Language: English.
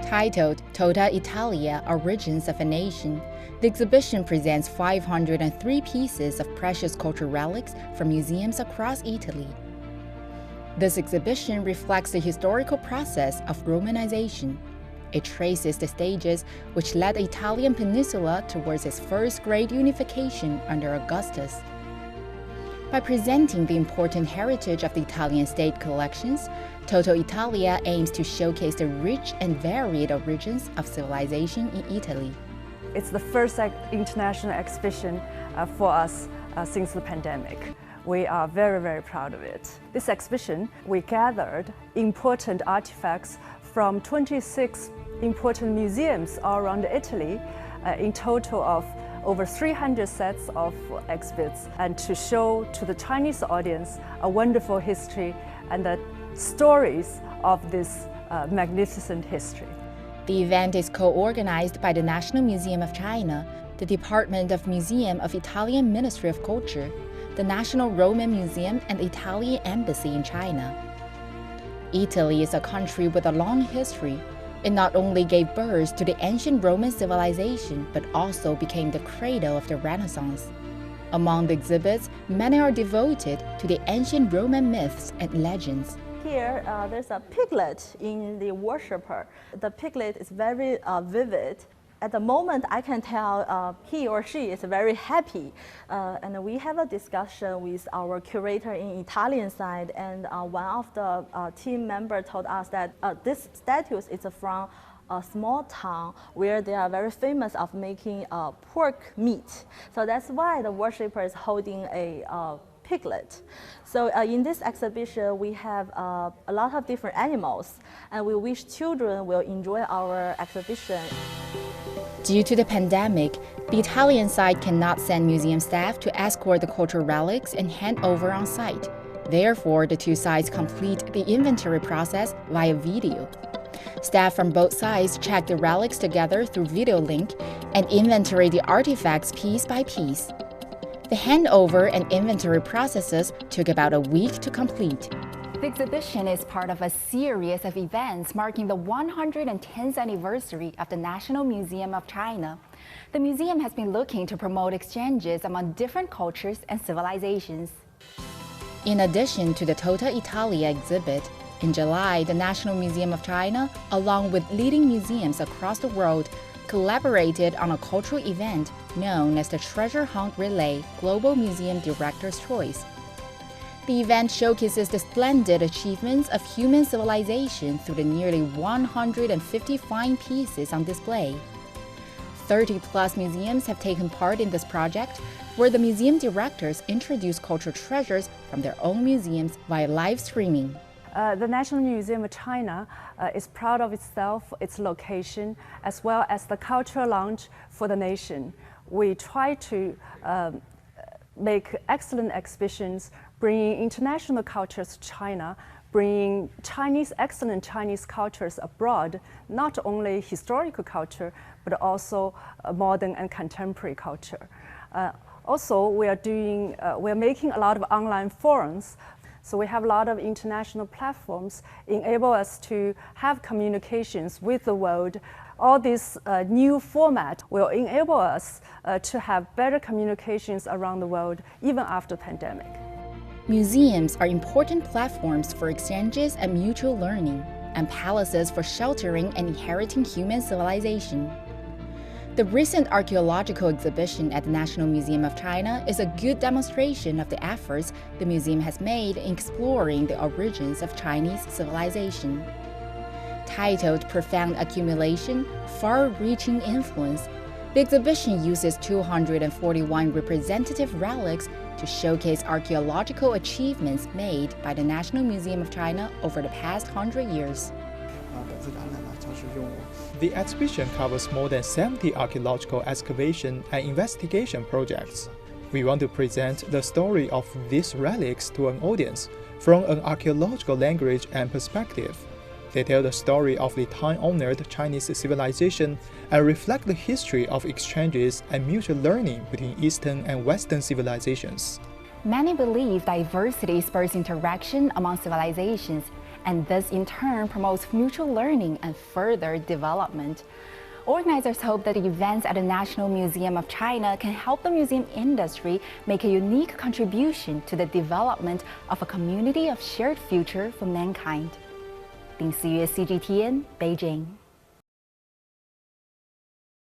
Titled Tutto Italia, Origins of a Nation, the exhibition presents 503 pieces of precious cultural relics from museums across Italy. This exhibition reflects the historical process of Romanization. It traces the stages which led the Italian peninsula towards its first great unification under Augustus. By presenting the important heritage of the Italian state collections, Tutto Italia aims to showcase the rich and varied origins of civilization in Italy. It's the first international exhibition for us since the pandemic. We are very, very proud of it. This exhibition, we gathered important artifacts from 26 important museums all around Italy, in total of over 300 sets of exhibits, and to show to the Chinese audience a wonderful history and the stories of this magnificent history. The event is co-organized by the National Museum of China, the Department of Museum of Italian Ministry of Culture, the National Roman Museum, and the Italian Embassy in China. Italy is a country with a long history. It not only gave birth to the ancient Roman civilization, but also became the cradle of the Renaissance. Among the exhibits, many are devoted to the ancient Roman myths and legends. Here, there's a piglet in the worshipper. The piglet is very vivid. At the moment, I can tell he or she is very happy. And we have a discussion with our curator in Italian side, and one of the team members told us that this statue is from a small town where they are very famous of making pork meat. So that's why the worshipper is holding a piglet. So in this exhibition, we have a lot of different animals, and we wish children will enjoy our exhibition. Due to the pandemic, the Italian side cannot send museum staff to escort the cultural relics and hand over on site. Therefore, the two sides complete the inventory process via video. Staff from both sides check the relics together through video link and inventory the artifacts piece by piece. The handover and inventory processes took about a week to complete. The exhibition is part of a series of events marking the 110th anniversary of the National Museum of China. The museum has been looking to promote exchanges among different cultures and civilizations. In addition to the Tutto Italia exhibit, in July, the National Museum of China, along with leading museums across the world, collaborated on a cultural event known as the Treasure Hunt Relay Global Museum Director's Choice. The event showcases the splendid achievements of human civilization through the nearly 150 fine pieces on display. 30-plus museums have taken part in this project, where the museum directors introduce cultural treasures from their own museums via live streaming. The National Museum of China is proud of itself, its location, as well as the cultural launch for the nation. We try to make excellent exhibitions, bringing international cultures to China, bringing excellent Chinese cultures abroad, not only historical culture, but also modern and contemporary culture. Also, we're making a lot of online forums. So we have a lot of international platforms enable us to have communications with the world. All this new format will enable us to have better communications around the world, even after the pandemic. Museums are important platforms for exchanges and mutual learning, and palaces for sheltering and inheriting human civilization. The recent archaeological exhibition at the National Museum of China is a good demonstration of the efforts the museum has made in exploring the origins of Chinese civilization. Titled Profound Accumulation, Far-Reaching Influence, the exhibition uses 241 representative relics to showcase archaeological achievements made by the National Museum of China over the past 100 years. The exhibition covers more than 70 archaeological excavation and investigation projects. We want to present the story of these relics to an audience from an archaeological language and perspective. They tell the story of the time-honored Chinese civilization and reflect the history of exchanges and mutual learning between Eastern and Western civilizations. Many believe diversity spurs interaction among civilizations, and this in turn promotes mutual learning and further development. Organizers hope that events at the National Museum of China can help the museum industry make a unique contribution to the development of a community of shared future for mankind. 林思月 CGTN, Beijing.